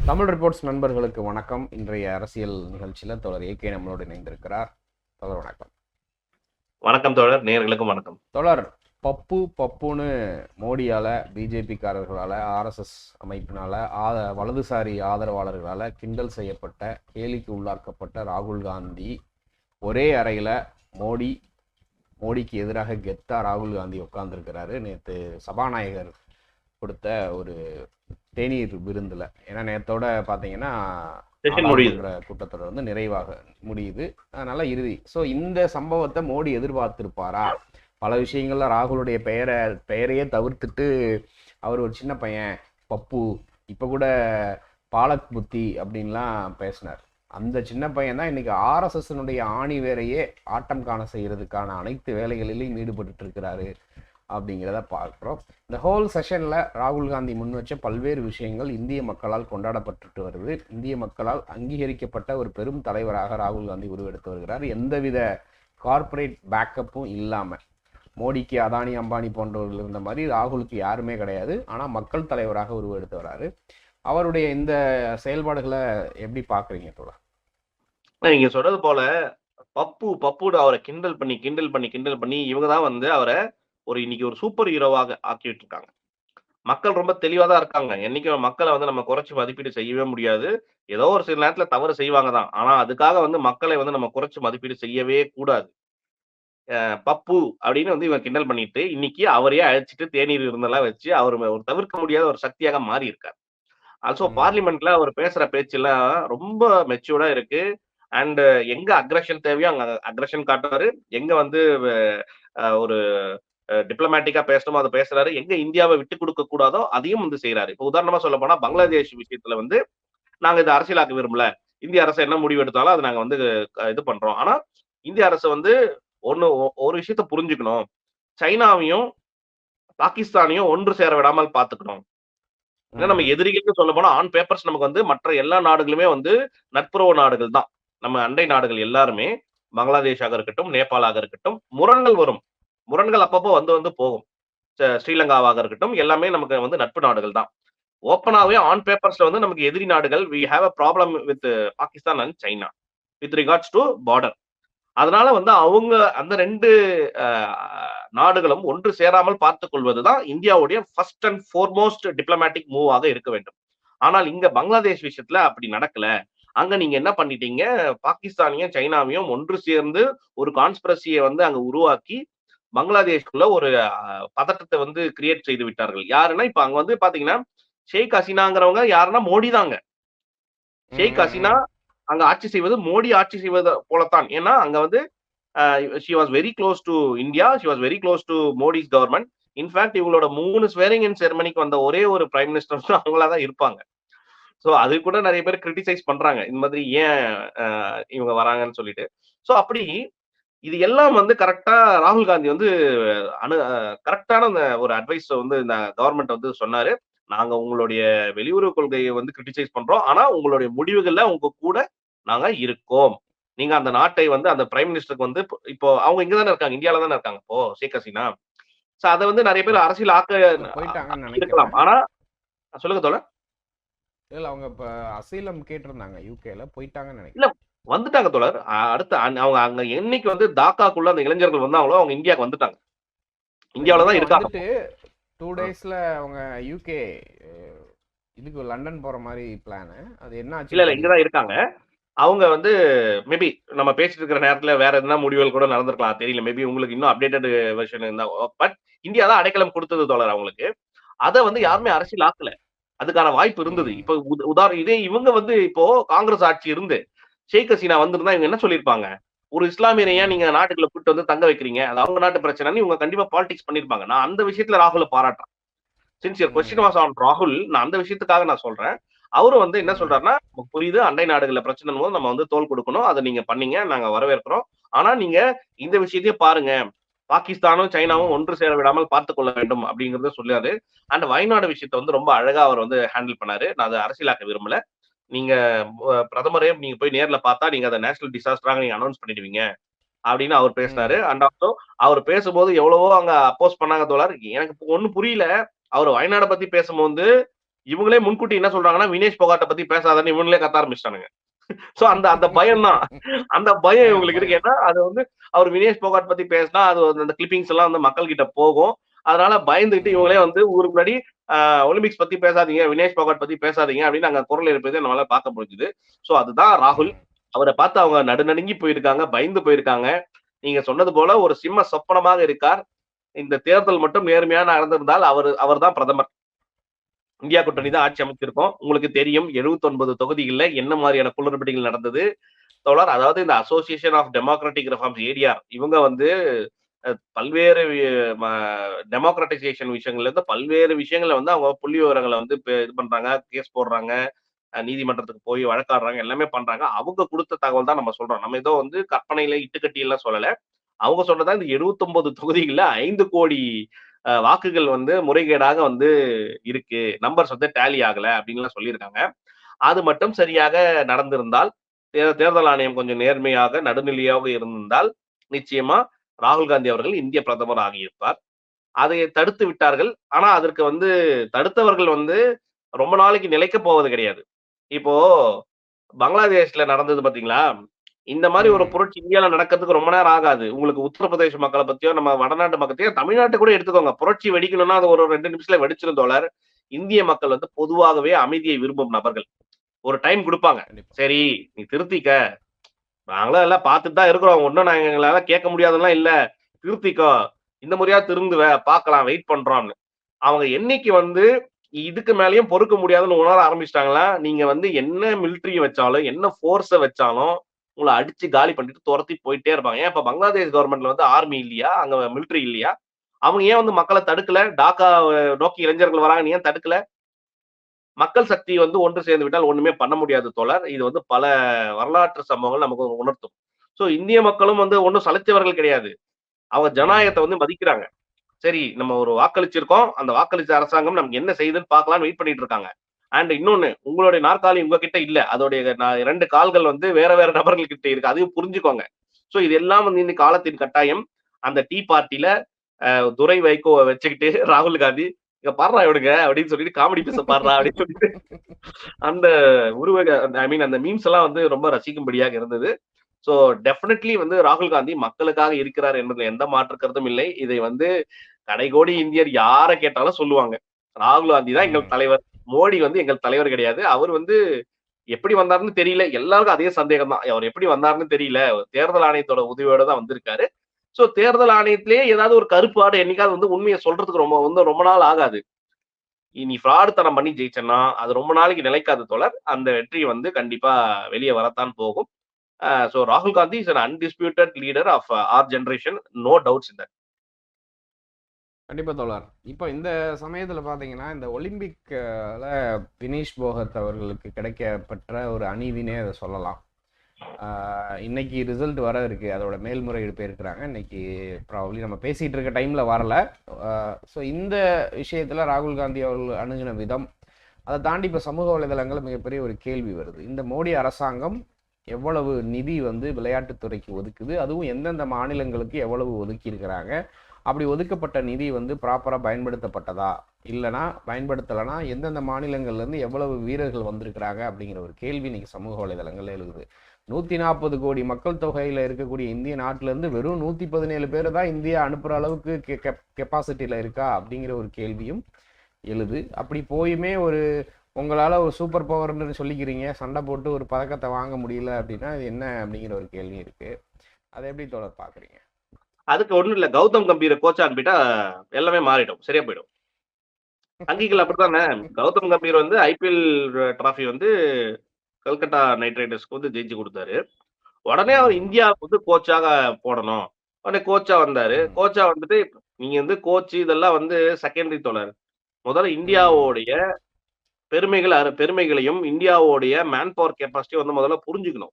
Tamil reports நண்பர்களுக்கு வணக்கம். இன்றைய அரசியல் நிகழ்ச்சியில் தோழர் ஏகே நம்மளோடு இணைந்திருக்கிறார். தோழர் வணக்கம். வணக்கம் தோழர், நேயர்களுக்கும் வணக்கம். தோழர், பப்புன்னு மோடியால, பிஜேபிக்காரர்களால, ஆர்எஸ்எஸ் அமைப்பினால, வலதுசாரி ஆதரவாளர்களால கிண்டல் செய்யப்பட்ட, கேலிக்கு உள்ளாக்கப்பட்ட ராகுல் காந்தி ஒரே அறையில் மோடிக்கு எதிராக கெத்தா ராகுல் காந்தி உட்கார்ந்துருக்கிறாரு. நேற்று சபாநாயகர் கொடுத்த ஒரு தேநீர் விருந்துல. ஏன்னா நேத்தோட பாத்தீங்கன்னா கூட்டத்தொடர் வந்து நிறைவாக முடியுது, அதனால இறுதி. ஸோ இந்த சம்பவத்தை மோடி எதிர்பார்த்திருப்பாரா? பல விஷயங்கள்ல ராகுலுடைய பெயரையே தவிர்த்துட்டு அவர் ஒரு சின்ன பையன் பப்பு, இப்ப கூட பாலக் புத்தி அப்படின்லாம் பேசினார். அந்த சின்ன பையன் தான் இன்னைக்கு ஆர்எஸ்எஸ்னுடைய ஆணி வேறையே ஆட்டம் காண செய்யறதுக்கான அனைத்து வேலைகளிலும் ஈடுபட்டு இருக்கிறாரு அப்படிங்கிறத பார்க்குறோம். இந்த ஹோல் செஷனில் ராகுல் காந்தி முன் வச்ச பல்வேறு விஷயங்கள் இந்திய மக்களால் கொண்டாடப்பட்டு வருது. இந்திய மக்களால் அங்கீகரிக்கப்பட்ட ஒரு பெரும் தலைவராக ராகுல் காந்தி உருவெடுத்து வருகிறார். எந்தவித கார்ப்பரேட் பேக்கப்பும் இல்லாமல், மோடிக்கு அதானி அம்பானி போன்றவர்கள் இருந்த மாதிரி ராகுலுக்கு யாருமே கிடையாது. ஆனால் மக்கள் தலைவராக உருவெடுத்து வராரு. அவருடைய இந்த செயல்பாடுகளை எப்படி பார்க்குறீங்க தோழா? நீங்க சொல்றது போல பப்புடு அவரை கிண்டல் பண்ணி இவங்க தான் வந்து அவரை இன்னைக்கு ஒரு சூப்பர் ஹீரோவாக ஆக்கிட்டு இருக்காங்க. மக்கள் ரொம்ப தெளிவா தான் இருக்காங்க. என்னைக்கும் மக்களை வந்து நம்ம குறைச்சு மதிப்பீடு செய்யவே முடியாது. ஏதோ ஒரு சில நேரத்துல தவறு செய்வாங்க தான். ஆனா அதுக்காக வந்து மக்களை வந்து நம்ம குறைச்சு மதிப்பீடு செய்யவே கூடாது. பப்பு அப்படின்னு வந்து இவன் கிண்டல் பண்ணிட்டு இன்னைக்கு அவரையே அழைச்சிட்டு தேநீர் இருந்தெல்லாம் வச்சு அவர் ஒரு தவிர்க்க முடியாத ஒரு சக்தியாக மாறி இருக்கார். ஆல்சோ பார்லிமெண்ட்ல அவர் பேசுற பேச்செல்லாம் ரொம்ப மெச்சூர்டா இருக்கு. அண்ட் எங்க அக்ரஷன் தேவையோ அங்க அக்ரஷன் காட்டுறாரு. எங்க வந்து ஒரு டிப்ளமேட்டிக்கா பேசணுமோ அதை பேசுறாரு. எங்க இந்தியாவை விட்டு கொடுக்க கூடாதோ அதையும் வந்து செய்யறாரு. இப்ப உதாரணமா சொல்ல போனா பங்களாதேஷ் விஷயத்துல வந்து நாங்க இதை அரசியலாக்க விரும்பல, இந்திய அரசு என்ன முடிவு எடுத்தாலும் அதை நாங்க வந்து இது பண்றோம். ஆனா இந்திய அரசு வந்து ஒரு விஷயத்த புரிஞ்சுக்கணும், சைனாவையும் பாகிஸ்தானையும் ஒன்று சேர விடாமல் பாத்துக்கணும். நம்ம எதிரிகளுக்கு சொல்ல போனா ஆன் பேப்பர்ஸ் நமக்கு வந்து மற்ற எல்லா நாடுகளுமே வந்து நட்புறவு நாடுகள் தான். நம்ம அண்டை நாடுகள் எல்லாருமே, பங்களாதேஷாக இருக்கட்டும், நேபாளாக இருக்கட்டும், முரண்கள் வரும். முரண்கள் அப்பப்போ வந்து போகும். ஸ்ரீலங்காவாக இருக்கட்டும், எல்லாமே நமக்கு வந்து நட்பு நாடுகள் தான். ஓப்பனாவே ஆன் பேப்பர்ஸ்ல வந்து நமக்கு எதிரி நாடுகள். We have a problem with Pakistan and China with regards to border. அதனால வந்து அவங்க அந்த 2 நாடுகளும் ஒன்று சேராமல் பார்த்துக் கொள்வதுதான் இந்தியாவுடைய ஃபர்ஸ்ட் அண்ட் ஃபோர்மோஸ்ட் டிப்ளமேட்டிக் மூவாக இருக்க வேண்டும். ஆனால் இங்க பங்களாதேஷ் விஷயத்துல அப்படி நடக்கல. அங்க நீங்க என்ன பண்ணிட்டீங்க, பாகிஸ்தானையும் சைனாவையும் ஒன்று சேர்ந்து ஒரு கான்ஸ்பிரசியை வந்து அங்க உருவாக்கி பங்களாதேஷ்குள்ள ஒரு பதட்டத்தை வந்து கிரியேட் செய்து விட்டார்கள். யாருன்னா இப்ப அங்க வந்து பாத்தீங்கன்னா ஷேக் ஹசீனாங்கிறவங்க யாருன்னா மோடி தாங்க. ஷேக் ஹசீனா அங்க ஆட்சி செய்வது மோடி ஆட்சி செய்வது போலத்தான். ஏன்னா அங்க வந்து she was very close to India, she was very close to Modi's government. In fact இவங்களோட 3 ஸ்வேரிங் இன் செரமனிக்கு வந்த ஒரே ஒரு பிரைம் மினிஸ்டர் அவங்களா தான் இருப்பாங்க. சோ அது கூட நிறைய பேர் கிரிட்டிசைஸ் பண்றாங்க, இந்த மாதிரி ஏன் இவங்க வராங்கன்னு சொல்லிட்டு. சோ அப்படி இது எல்லாம் வந்து கரெக்டா ராகுல் காந்தி வந்து கரெக்டான ஒரு அட்வைஸ் வந்து இந்த கவர்மெண்ட் வந்து சொன்னாரு. நாங்க உங்களுடைய வெளியுறவு கொள்கையை வந்து கிரிட்டிசைஸ் பண்றோம், ஆனா உங்களுடைய முடிவுகள்ல உங்க கூட நாங்க இருக்கோம். நீங்க அந்த நாட்டை வந்து அந்த பிரைம் மினிஸ்டருக்கு வந்து இப்போ அவங்க இங்க தானே இருக்காங்க, இந்தியால தானே இருக்காங்க இப்போ ஷேக் ஹசீனா. சோ அதை வந்து நிறைய பேர் அரசியல் இருக்கலாம். ஆனா சொல்லுங்க தோழர். இல்ல அவங்க இப்ப அசைலம் கேட்டிருந்தாங்க, யூகேல போயிட்டாங்கன்னு நினைக்கிறேன். இல்ல வந்துட்டாங்க தோழர். அடுத்து அவங்க அங்க என்னைக்கு வந்து டாக்காக்குள்ள அந்த இளைஞர்கள் வந்தாங்களோ அவங்க இந்தியாவுக்கு வந்துட்டாங்க. இந்தியாவில தான் இருக்காங்க. 2 டேஸ்ல அவங்க யூகே இதுக்கு லண்டன் போற மாதிரி பிளான். அது என்ன ஆச்சு? இல்ல இங்கதான் இருக்காங்க. அவங்க வந்து மேபி நம்ம பேசிட்டு இருக்கிற நேரத்துல வேற எதனா முடிவுகள் கூட நடந்திருக்கலாம், தெரியல. மேபி உங்களுக்கு இன்னும் அப்டேட்டட் வெர்ஷன் இருந்தா. பட் இந்தியா தான் அடைக்கலம் கொடுத்தது தோழர் அவங்களுக்கு. அதை வந்து யாருமே அரசியல் ஆக்கல. அதுக்கான வாய்ப்பு இருந்தது. இப்ப உதாரணம் இதே இவங்க வந்து இப்போ காங்கிரஸ் ஆட்சி இருந்து ஷேக் ஹசீனா வந்திருந்தா இவங்க என்ன சொல்லியிருப்பாங்க, ஒரு இஸ்லாமியரையா நீங்க நாட்டுக்குள்ள கூட்டு வந்து தங்க வைக்கிறீங்க, அது அவங்க நாட்டு பிரச்சனைன்னு இவங்க கண்டிப்பா பாலிடிக்ஸ் பண்ணிருப்பாங்க. நான் அந்த விஷயத்துல ராகுல பாராட்டுறேன். சின்சியர் கொஸ்டின் வாஸ் ஆன் ராகுல். நான் அந்த விஷயத்துக்காக நான் சொல்றேன். அவரும் வந்து என்ன சொல்றாருன்னா, புரியுது அண்டை நாடுகள பிரச்சனை போது நம்ம வந்து தோல் கொடுக்கணும், அதை நீங்க பண்ணீங்க, நாங்க வரவேற்கிறோம். ஆனா நீங்க இந்த விஷயத்தையே பாருங்க, பாகிஸ்தானும் சைனாவும் ஒன்று சேர விடாமல் பார்த்துக் கொள்ள வேண்டும் அப்படிங்கறத சொல்லாரு. அண்ட் வயநாடு விஷயத்த வந்து ரொம்ப அழகா அவர் வந்து ஹேண்டில் பண்ணாரு. நான் அதை அரசியலாக்க விரும்பல. நீங்க பிரதமரே நீங்க போய் நேர்ல பார்த்தா நீங்க அதை நேஷனல் டிசாஸ்டராக நீங்க அனௌன்ஸ் பண்ணிடுவீங்க அப்படின்னு அவர் பேசினாரு. அண்ட் ஆல்சோ அவர் பேசும்போது எவ்வளவோ அங்க அப்போஸ் பண்ணாங்க தோழர். எனக்கு ஒன்னும் புரியல. அவர் வயநாட பத்தி பேசும்போது இவங்களே முன்கூட்டி என்ன சொல்றாங்கன்னா, வினேஷ் போகாட்ட பத்தி பேசாதன்னு இவங்களே கத்த ஆரம்பிச்சுட்டானுங்க. சோ அந்த அந்த பயம் தான். அந்த பயம் இவங்களுக்கு இருக்கு. பயம். ஏன்னா, அது வந்து அவர் வினேஷ் போகாட் பத்தி பேசினா, அது அந்த கிளிப்பிங்ஸ் எல்லாம் வந்து மக்கள் கிட்ட போகும். அதனால பயந்துகிட்டு இவங்களே ம். வந்து ஊருக்கு முன்னாடி ஒலிம்பிக்ஸ் பத்தி பேசாதீங்க, வினேஷ் போகாட் பத்தி பேசாதீங்க அப்படின்னு அங்க குரல் எழுப்பியதை நம்மளால பார்க்க முடிஞ்சுது. சோ அதுதான் ராகுல். ம். அவர பார்த்து அவங்க நடுநடுங்கி போயிருக்காங்க, பயந்து போயிருக்காங்க. நீங்க சொன்னது போல ஒரு சிம்ம சொப்பனமாக இருக்கார். இந்த தேர்தல் மட்டும் நேர்மையா நடந்திருந்தால் அவர் தான் பிரதமர். இந்தியா கூட்டணி ம். தான் ஆட்சி அமைச்சிருக்கோம். உங்களுக்கு தெரியும் 79 தொகுதிகள்ல என்ன மாதிரியான குளறுபடிகள் நடந்தது. தோழர், அதாவது இந்த association of democratic reforms ADR இவங்க வந்து பல்வேறு டெமோக்ராட்டைசேஷன் விஷயங்கள்ல இருந்து பல்வேறு விஷயங்கள வந்து அவங்க புள்ளி விவரங்கள வந்து இது பண்றாங்க, கேஸ் போடுறாங்க, நீதிமன்றத்துக்கு போய் வழக்காடுறாங்க, எல்லாமே பண்றாங்க. அவங்க குடுத்த தகவல் தான் நம்ம சொல்றோம். நம்ம ஏதோ வந்து கற்பனையில இட்டுக்கட்டி எல்லாம் சொல்லல. அவங்க சொன்னதா இந்த 79 தொகுதிகள்ல 5,00,00,000 வாக்குகள் வந்து முறைகேடாக வந்து இருக்கு. நம்பர்ஸ் வந்து டேலி ஆகல அப்டின்னுலாம் சொல்லியிருக்காங்க. அது மட்டும் சரியாக நடந்திருந்தால், தேர்தல் ஆணையம் கொஞ்சம் நேர்மையாக, நடுநிலையாக இருந்திருந்தால், நிச்சயமா ராகுல் காந்தி அவர்கள் இந்திய பிரதமர் ஆகியிருப்பார். அதை தடுத்து விட்டார்கள். ஆனா, அதற்கு வந்து தடுத்தவர்கள் வந்து ரொம்ப நாளைக்கு நிலைக்கப் போவது கிடையாது. இப்போ பங்களாதேஷ்ல நடந்தது பார்த்தீங்களா? இந்த மாரி ஒரு ம். புரட்சி இந்தியால நடக்கிறதுக்கு ரொம்ப நேரம் ஆகாது. உங்களுக்கு உத்தரப்பிரதேச மக்கள பத்தியோ, நம்ம வடநாட்டு மக்களையோ, தமிழ்நாட்ட கூட எடுத்துக்கோங்க. புரட்சி வெடிக்கணும்னா, அது ஒரு 2 நிமிஷத்துல வெடிச்சிரும் தோழர். இந்திய மக்கள் வந்து பொதுவாகவே அமைதியை விரும்பும் நபர்கள். ஒரு டைம் குடுப்பாங்க. கண்டிப்பா. சரி, நீ திருத்திக்க. நாங்களும் எல்லாம் பார்த்துட்டு தான் இருக்கிறோம். ஒண்ணும் நாங்க எங்களால கேட்க முடியாதெல்லாம் இல்ல. திருத்திக்கோ. இந்த முறையாவது திருந்துவ. பார்க்கலாம். வெயிட் பண்றோம்ன்னு. அவங்க என்னைக்கு வந்து இதுக்கு மேலயும் பொறுக்க முடியாதுன்னு உணர ஆரம்பிச்சுட்டாங்களா, நீங்க வந்து என்ன மிலிட்டரிய வச்சாலும், என்ன ஃபோர்ஸ வச்சாலும், உங்கள அடிச்சு காலி பண்ணிட்டு தொரத்தி போயிட்டே இருப்பாங்க. ஏன் இப்ப பங்களாதேஷ் கவர்ன்மெண்ட்ல வந்து ஆர்மி இல்லையா? அங்க மிலிட்டரி இல்லையா? அவங்க ஏன் வந்து மக்கள தடுக்கல? டாக்காவ நோக்கி இளைஞர்கள் வராங்கன்னு ஏன் தடுக்கல? மக்கள் சக்தி வந்து ஒன்று சேர்ந்து விட்டால் ஒண்ணுமே பண்ண முடியாது தோழர். இது வந்து பல வரலாற்று சம்பவங்கள் நமக்கு உணர்த்தும். சோ இந்திய மக்களும் வந்து ஒண்ணும் சலிச்சவர்கள் கிடையாது. அவங்க ம். ஜனநாயகத்த வந்து மதிக்கிறாங்க. சரி நம்ம ஒரு வாக்களிச்சிருக்கோம். அந்த வாக்களிச்ச அரசாங்கம் நமக்கு என்ன செய்யுதுன்னு பார்க்கலாம்ன்னு வெயிட் பண்ணிட்டு இருக்காங்க. அண்ட் இன்னொன்னு, உங்களுடைய நாற்காலி உங்ககிட்ட இல்ல. அதோடைய 2 கால்கள் வந்து வேற வேற நபர்கள் கிட்ட இருக்கு. அதையும் புரிஞ்சுக்கோங்க. சோ இதெல்லாம் வந்து இந்த காலத்தின் கட்டாயம். அந்த டீ பார்ட்டில துரை வைகோவ வச்சுக்கிட்டு ராகுல் காந்தி, "இங்க பார்றா இவனுங்க" அப்படின்னு சொல்லிட்டு காமெடி பீஸ பார்றா அப்படின்னு சொல்லிட்டு அந்த ஐ மீன் அந்த மீம்ஸ் எல்லாம் வந்து ரொம்ப ரசிக்கும்படியாக இருந்தது. சோ டெஃபினெட்லி வந்து ராகுல் காந்தி மக்களுக்காக இருக்கிறார் என்பதில் எந்த மாற்று கருத்தும் இல்லை. இதை வந்து கடைகோடி இந்தியர் யார கேட்டாலும் சொல்லுவாங்க. ராகுல் காந்தி தான் எங்கள் ம். தலைவர். மோடி வந்து எங்கள் தலைவர் கிடையாது. அவர் வந்து எப்படி வந்தாருன்னு தெரியல. எல்லாருக்கும் அதே சந்தேகம் தான். அவர் எப்படி வந்தாருன்னு தெரியல. தேர்தல் ஆணையத்தோட உதவியோட தான் வந்திருக்காரு. சோ தேர்தல் ஆணையத்திலேயே ஏதாவது ஒரு கருப்பு ஆடு என்னைக்காவது வந்து உண்மைய சொல்றதுக்கு ரொம்ப நாள் ஆகாது. நீ ஃப்ராடுத்தனம் பண்ணி ஜெயிச்சன்னா, அது ரொம்ப நாளைக்கு நிலைக்காது தோழர். அந்த வெற்றி வந்து கண்டிப்பா வெளிய வரத்தான் போகும். சோ ராகுல் Gandhi is an undisputed leader of our generation. No doubts in that. கண்டிப்பா தோழர். இப்போ இந்த சமயத்துல பார்த்தீங்கன்னா, இந்த ஒலிம்பிக்ல வினேஷ் போகத் அவர்களுக்கு கிடைக்கப்பெற்ற ஒரு அநீதின்னே அத சொல்லலாம். இன்னைக்கு ரிசல்ட் வர இருக்கு. அதோட மேல்முறையீடு போயிருக்கிறாங்க. இன்னைக்கு ப்ராபப்ளி நம்ம பேசிட்டு இருக்க டைம்ல வரல. ஸோ இந்த விஷயத்துல ராகுல் காந்தி அவர்கள் அணுகின விதம், அதை தாண்டி இப்போ சமூக வலைதளங்கள்ல மிகப்பெரிய ஒரு கேள்வி வருது. இந்த மோடி அரசாங்கம் எவ்வளவு நிதி வந்து விளையாட்டுத்துறைக்கு ஒதுக்குது, அதுவும் எந்தெந்த மாநிலங்களுக்கு எவ்வளவு ஒதுக்கி இருக்கிறாங்க, அப்படி ஒதுக்கப்பட்ட நிதி வந்து ப்ராப்பராக பயன்படுத்தப்பட்டதா, இல்லைனா பயன்படுத்தலைன்னா எந்தெந்த மாநிலங்கள்லேருந்து எவ்வளவு வீரர்கள் வந்திருக்கிறாங்க அப்படிங்கிற ஒரு கேள்வி இன்னைக்கு சமூக வலைதளங்கள்ல எழுகுது. 140 கோடி மக்கள் தொகையில் இருக்கக்கூடிய இந்திய நாட்டிலேருந்து வெறும் 117 பேர் தான் இந்தியா அனுப்புகிற அளவுக்கு கெப்பாசிட்டியில் இருக்கா அப்படிங்கிற ஒரு கேள்வியும் எழுது. அப்படி போயுமே உங்களால் ஒரு சூப்பர் பவர்னு சொல்லிக்கிறீங்க, சண்டை போட்டு ஒரு பதக்கத்தை வாங்க முடியல அப்படின்னா இது என்ன அப்படிங்கிற ஒரு கேள்வி இருக்கு. அதை எப்படி தோழர் பார்க்குறீங்க? அதுக்கு ஒண்ணும் இல்ல. கௌதம் கம்பீர கோச்சா அனுப்பிட்டா எல்லாமே மாறிடும். சரியா போயிடும். அங்கீகள் அப்படித்தானே. கௌதம் கம்பீர் வந்து ஐபிஎல் டிராஃபி வந்து கல்கத்தா நைட் ரைடர்ஸ்க்கு வந்து ஜெயிச்சு குடுத்தாரு. உடனே அவர் ம். இந்தியாவுக்கு வந்து கோச்சாக போடணும். உடனே கோச்சா வந்தாரு. ம். கோச்சா வந்துட்டு நீங்க வந்து கோச் இதெல்லாம் வந்து செகண்டரி தோழர். முதல்ல ம். இந்தியாவோடைய பெருமைகளையும், இந்தியாவோடைய மேன் பவர் கெப்பாசிட்டி வந்து முதல்ல புரிஞ்சுக்கணும்.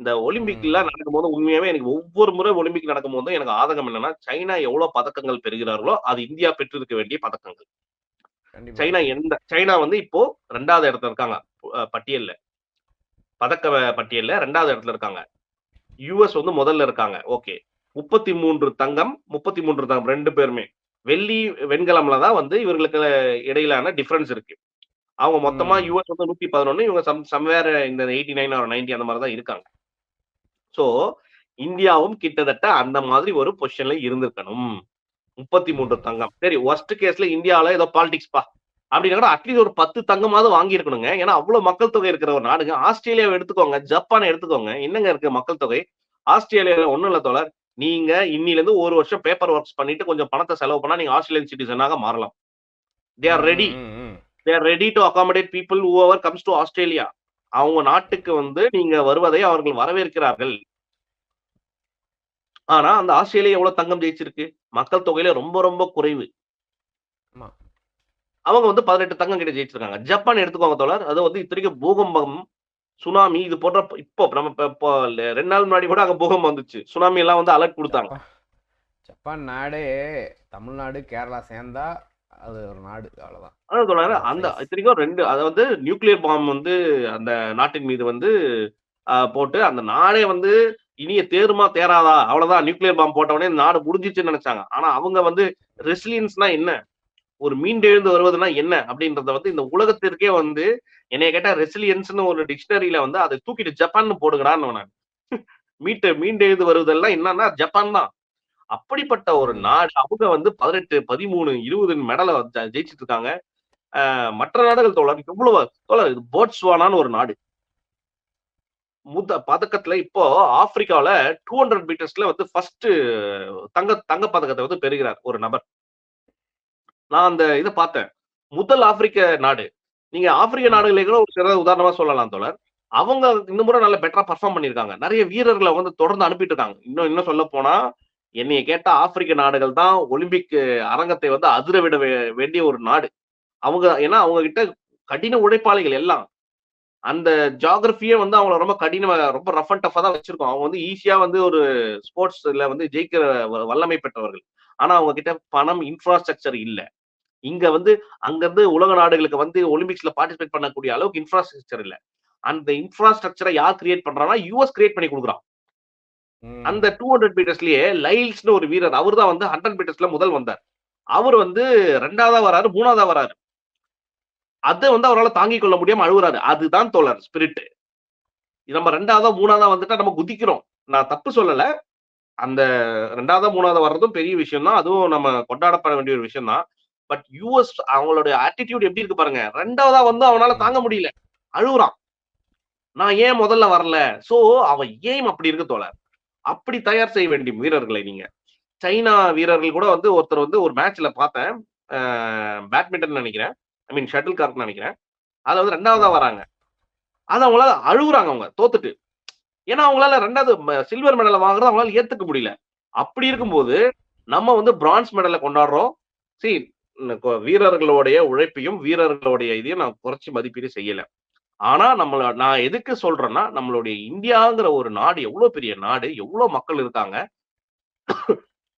இந்த ஒலிம்பிக்லாம் ம். நடக்கும்போது உண்மையாவே எனக்கு ஒவ்வொரு முறை ஒலிம்பிக் நடக்கும்போதும் எனக்கு ஆதகம் என்னன்னா, சைனா எவ்வளவு பதக்கங்கள் பெறுகிறார்களோ, அது இந்தியா பெற்றிருக்க வேண்டிய பதக்கங்கள். கண்டிப்பா. சைனா வந்து இப்போ 2வது இடத்துல இருக்காங்க. பட்டியல்ல. பதக்க பட்டியல்ல 2வது இடத்துல இருக்காங்க. யுஎஸ் வந்து முதல்ல இருக்காங்க. ஓகே. 33 தங்கம், 33 2 பேருமே. வெள்ளி, வெண்கலம்ல தான் வந்து இவர்களுக்கு இடையிலான டிஃபரன்ஸ் இருக்கு. அவங்க மொத்தமா ம். யுஎஸ் வந்து 111 இவங்க சம்வேர் இந்த 89 ஆர் 90 அந்த மாரி தான் இருக்காங்க. சோ, இந்தியாவும் கிட்டத்தட்ட அந்த மாதிரி ஒரு பொசிஷன்ல இருந்திருக்கணும். 33 ம். தங்கம். சரி வொர்ஸ்ட் கேஸ்ல இந்தியால ஏதோ பாலிடிக்ஸ்ப்பா. அப்டின்னா கூட அட்லீஸ்ட் ஒரு 10 தங்கமாவது வாங்கியிருக்கணுங்க. ஏன்னா அவ்ளோ மக்கள் தொகை இருக்கிற ஒரு நாடுங்க. ஆஸ்திரேலியாவ எடுத்துக்கோங்க, ஜப்பான எடுத்துக்கோங்க. என்னங்க இருக்கு மக்கள் தொகை? ஆஸ்திரேலியால ஒண்ணும் இல்ல தோழர். நீங்க இன்னிலிருந்து 1 வருஷம் பேப்பர் ஒர்க்ஸ் பண்ணிட்டு கொஞ்சம் பணத்த செலவு பண்ணா நீங்க ஆஸ்திரேலியன் சிட்டிசனாக மாறலாம். They hmm. Are ready. Hmm. Hmm. They are ready to accommodate people whoever comes to Australia. அவங்க நாட்டுக்கு வந்து நீங்க வருவதை அவர்கள் வரவேற்கிறார்கள். ஆனா அந்த ஆஸ்திரேலியா எவ்வளவு தங்கம் ஜெயிச்சிருக்கு? மக்கள் தொகையில ரொம்ப ரொம்ப குறைவு. ஆமா. அவங்க வந்து 18 தங்கம் கிட்ட ஜெயிச்சிருக்காங்க. ஜப்பான் எடுத்துக்கோங்க தோழர். அது வந்து இத்தனைக்கும் பூகம்பம், சுனாமி இது போன்ற இப்போ நம்ம இப்போ 2 நாள் முன்னாடி கூட அங்க பூகம்பம் வந்துச்சு. சுனாமி எல்லாம் வந்து அலர்ட் குடுத்தாங்க. ஜப்பான் ஜப்பான் நாடே தமிழ்நாடு, கேரளா சேர்ந்தா அது ஒரு நாடு. அவ்வளோதான். அதான் தோழர் அந்த அந்த சைஸ். இத்தனைக்கும் 2 அதாவது நியூக்ளியர் பாம் வந்து அந்த நாட்டின் மீது வந்து போட்டு அந்த நாடே வந்து இனிய தேறுமா தேறாதா? அவ்வளவுதான் நியூக்ளியர் பாம் போட்ட உடனே இந்த நாடு முடிஞ்சிருச்சுன்னு நெனச்சாங்க. ஆனா அவங்க வந்து ரெசிலியன்ஸ்னா என்ன? ஒரு மீண்டெழுந்து வருவதுன்னா என்ன? அப்படின்றத வந்து இந்த உலகத்திற்கே வந்து என்னைய கேட்டா ரெசிலியன்ஸ்ன்னு ஒரு டிக்ஷனரியில வந்து அத தூக்கிட்டு ஜப்பான்னு போடுங்கடான்னுவேன் நானு. மீண்டெழுந்து வருவதெல்லாம் என்னன்னா ஜப்பான் தான். அப்படிப்பட்ட ஒரு ம். நாடு அவங்க வந்து 18, 13, 20 மெடல ஜெயிச்சுட்டு இருக்காங்க. மற்ற நாடுகள் தோழர் எவ்வளவு தோழர் இது போட்ஸ்வானான்னு ஒரு நாடு. பதக்கத்துல இப்போ ஆப்பிரிக்காவுல 200 மீட்டர்ஸ்ல வந்து ஃபர்ஸ்ட் தங்க பதக்கத்த வந்து பெறுகிறார் ஒரு நபர். நான் அந்த இத பார்த்தேன். முதல் ஆப்பிரிக்க நாடு. நீங்க ஆப்பிரிக்க ம். நாடுகளே கூட ஒரு சில உதாரணமா சொல்லலாம் தோழர். அவங்க இந்த முறை நல்ல பெட்டரா பெர்ஃபார்ம் பண்ணியிருக்காங்க. நெறைய வீரர்கள வந்து தொடர்ந்து அனுப்பிட்டு இருக்காங்க. இன்னும் இன்னும் சொல்லப்போனா, என்னைய கேட்டா ஆப்பிரிக்க நாடுகள் தான் ஒலிம்பிக் அரங்கத்தை வந்து அதிர விட வேண்டிய ஒரு நாடு. அவங்க ஏன்னா அவங்க கிட்ட கடின உழைப்பாளிகள் எல்லாம். அந்த ஜியோகிராஃபியே வந்து அவங்கள ரொம்ப கடினமா ரொம்ப ரஃப் அண்ட் டஃப்பா தான் வச்சிருக்கும். அவங்க வந்து ஈஸியா வந்து ஒரு ஸ்போர்ட்ஸ்ல வந்து ஜெயிக்கிற வல்லமை பெற்றவர்கள். ஆனா அவங்க கிட்ட பணம், இன்ஃப்ராஸ்ட்ரக்சர் இல்ல. இங்க வந்து அங்கருந்து உலக நாடுகளுக்கு வந்து ஒலிம்பிக்ஸ்ல பார்ட்டிசிபேட் பண்ணக்கூடிய அளவுக்கு இன்ஃப்ராஸ்ட்ரக்சர் இல்ல. அந்த இன்ஃப்ராஸ்ட்ரக்சர யார் கிரியேட் பண்றான்னா, யுஎஸ் கிரியேட் பண்ணி குடுக்குறான். அந்த ம். 200 மீட்டர்ஸ்லயே லைல்ஸ்ன்னு ஒரு வீரர். அவரு தான் வந்து 100 மீட்டர்ஸ்ல முதல் வந்தார். அவரு வந்து 2வதா வராரு, 3வதா வராரு. அத வந்து அவரால தாங்கிக் கொள்ள முடியாம அழுவுறாரு. அதுதான் தோழர் ஸ்பிரிட். நம்ம 2வதா, 3வதா வந்துட்டா நம்ம குதிக்கிறோம். நான் தப்பு சொல்லல. அந்த 2வதா, 3வதா வர்றதும் பெரிய விஷயம் தான். அதுவும் நம்ம கொண்டாடப்பட வேண்டிய ஒரு விஷயம் தான். பட் யுஎஸ் அவங்களுடைய ஆட்டிட்யூட் எப்படி இருக்கு பாருங்க. 2வதா வந்து அவனால ம். தாங்க முடியல. அழுவுறான். நான் ஏன் முதல்ல வரல? சோ அவன் எய்ம் அப்படி இருக்கு தோழர். அப்படி தயார் செய்ய வேண்டிய வீரர்களை நீங்க. சைனா வீரர்கள் கூட வந்து ஒருத்தர் வந்து ஒரு மேட்ச்ல பார்த்தேன். அ பேட்மிண்டன் நெனைக்கிறேன். ஐ மீன் ஷட்டில் கார்க் நெனைக்கிறேன். அதுல வந்து 2வதா ம். வராங்க. அது அவங்களால அழுவுறாங்க அவங்க தோத்துட்டு. ஏன்னா அவங்களால 2வது சில்வர் மெடல வாங்குறத அவங்களால ஏத்துக்க முடியல. அப்படி ம். இருக்கும்போது, நம்ம வந்து பிரான்ஸ் மெடல கொண்டாடுறோம். சி வீரர்களுடைய உழைப்பையும், வீரர்களுடைய இதையும் நான் குறைச்சு மதிப்பீடு செய்யல. ஆனா நான் எதுக்கு சொல்றேன்னா, நம்மளுடைய இந்தியாங்கிற ஒரு நாடு எவ்ளோ பெரிய நாடு, எவ்ளோ மக்கள் இருக்காங்க.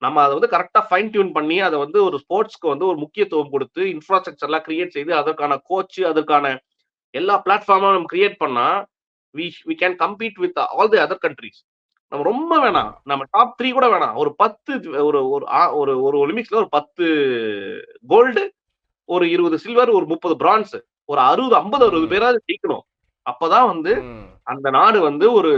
நம்ம அத வந்து கரெக்ட்டா ஃபைன் டியூன் பண்ணி, அத வந்து ஒரு ஸ்போர்ட்ஸ்க்கு வந்து ஒரு முக்கியத்துவம் குடுத்து, இன்ஃப்ராஸ்ட்ரக்சர்லாம் கிரியேட் செய்து, அதற்கான கோச், அதற்கான எல்லா பிளாட்ஃபார்மும் நம்ம கிரியேட் பண்ணா, we can compete with all the other countries. நம்ம ரொம்ப வேணாம். ஆமா. நம்ம டாப் 3 கூட வேணாம். ஒரு 10 ஒரு ஒரு ஒரு ஒலிம்பிக்ஸ்ல ஒரு 10 கோல்டு, ஒரு 20 சில்வர், ஒரு 30 பிரான்ஸ். ஒரு 60, 50, 60 ம். பேராவது ஜெயிக்கணும். அப்பதான் வந்து ம். அந்த நாடு வந்து ஒரு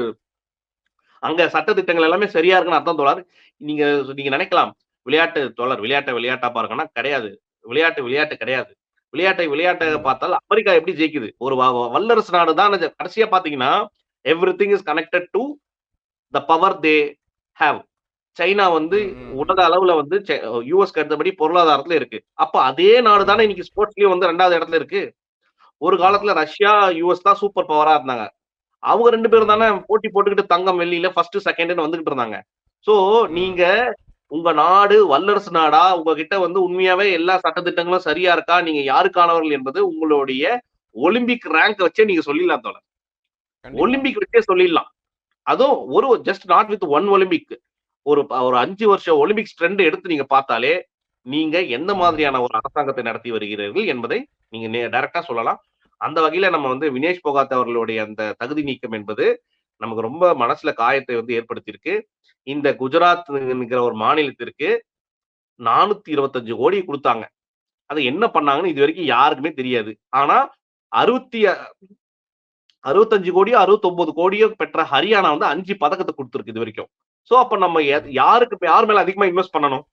அங்க சட்ட திட்டங்கள் எல்லாமே சரியா இருக்குன்னு அர்த்தம் தோழர். நீங்க நீங்க நினைக்கலாம். விளையாட்டு தோழர் விளையாட்ட விளையாட்டா பார்க்கணும்னா கிடையாது. விளையாட்டு விளையாட்டு கிடையாது. விளையாட்டை விளையாட்டாக ம். பார்த்தால் அமெரிக்கா எப்படி ஜெயிக்குது? ஒரு வல்லரசு நாடு தான் கடைசியா பார்த்தீங்கன்னா, everything is connected to the power they have. China வந்து ம். ம். உலக ம். அளவுல வந்து யுஎஸ்க்கு அடுத்தபடி பொருளாதாரத்துல இருக்கு. அப்ப அதே நாடு தானே ம். இன்னைக்கு ஸ்போர்ட்ஸ்லயும் வந்து 2வது இடத்துல இருக்கு. ஒரு ஆமா. காலத்துல ரஷ்யா, யுஎஸ் தான் சூப்பர் பவரா இருந்தாங்க. அவங்க 2 பேரும் தானே ம். போட்டி போட்டுக்கிட்டு தங்கம், வெள்ளியில 1, 2ன்னு வந்துகிட்டு இருந்தாங்க. சோ ம். நீங்க உங்க நாடு வல்லரசு நாடா? உங்ககிட்ட வந்து உண்மையாவே எல்லா சட்ட திட்டங்களும் சரியா இருக்கா? நீங்க யாருக்கானவர்கள் என்பது உங்களுடைய ஒலிம்பிக் ரேங்க் வச்சே நீங்க சொல்லிடலாம் தோழர். கண்டிப்பா. ஒலிம்பிக் வச்சே சொல்லிடலாம். அதுவும் ஒரு ஜஸ்ட் நாட் வித் 1 ஒலிம்பிக். ஒரு 5 வருஷம் ஒலிம்பிக்ஸ் ட்ரெண்ட் எடுத்து நீங்க பார்த்தாலே, நீங்க எந்த ம். மாதிரியான ஒரு அரசாங்கத்தை நடத்தி வருகிறீர்கள் என்பதை நீங்க டைரக்ட்டா சொல்லலாம். அந்த வகையில நம்ம வந்து வினேஷ் போகாத் அவர்களுடைய அந்த தகுதி நீக்கம் என்பது, நமக்கு ரொம்ப மனசுல காயத்தை வந்து ஏற்படுத்தியிருக்கு. இந்த குஜராத் என்கிற ஒரு மாநிலத்திற்கு 425 கோடி குடுத்தாங்க. அத என்ன பண்ணாங்கன்னு இதுவரைக்கும் யாருக்குமே தெரியாது. ஆனா 65 கோடியோ, 69 கோடியோ பெற்ற ஹரியானா வந்து 5 பதக்கத்த குடுத்திருக்கு இதுவரைக்கும். சோ அப்ப நம்ம யார் மேல அதிகமா இன்வெஸ்ட் பண்ணணும்?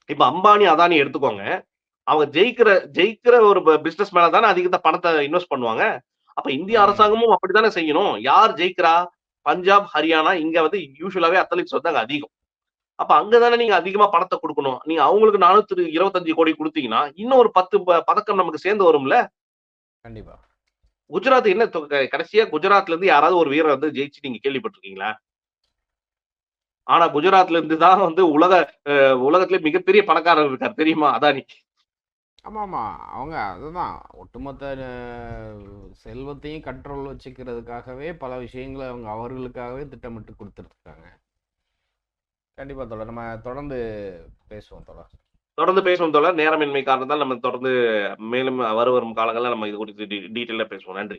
இப்ப அம்பானி, அதானி எடுத்துக்கோங்க. அவங்க ஜெயிக்கிற ஒரு பிசினஸ் மேல தானே அதிகத்த பணத்த இன்வெஸ்ட் பண்ணுவாங்க. அப்ப இந்திய ம். அரசாங்கமும் அப்படித்தானே செய்யணும். யார் ஜெயிக்கிறா? பஞ்சாப், ஹரியானா இங்க வந்து யூசுவலாவே அத்லீட்ஸ் வந்து அங்க அதிகம். அப்ப அங்க தானே நீங்க அதிகமா பணத்த குடுக்கணும். நீங்க அவங்களுக்கு 425 கோடி குடுத்தீங்கன்னா, இன்னும் ஒரு 10 பதக்கம் நமக்கு சேர்ந்து வரும்ல. கண்டிப்பா. குஜராத் என்ன கடைசியா குஜராத்ல இருந்து யாராவது ஒரு வீரர் வந்து ஜெயிச்சு நீங்க கேள்விப்பட்டிருக்கீங்களா? ஆனா குஜராத்ல இருந்து தான் வந்து உலகத்திலே மிகப்பெரிய பணக்காரர் இருக்கார் தெரியுமா? அதானி. ஆமாமா. அவங்க அதுதான் ஒட்டுமொத்த செல்வத்தையும் கண்ட்ரோல் வச்சுக்கிறதுக்காகவே பல விஷயங்கள அவங்க அவர்களுக்காகவே திட்டமிட்டு குடுத்துட்டுருக்காங்க. கண்டிப்பா தோழர். நம்ம தொடர்ந்து பேசுவோம் தோழர். தொடர்ந்து பேசுவோம் தோழர். நேரமின்மை காரணத்தால் நம்ம தொடர்ந்து மேலும் வரும் காலங்கள்ல நம்ம இது குறித்து டீட்டெயிலா பேசுவோம். நன்றி.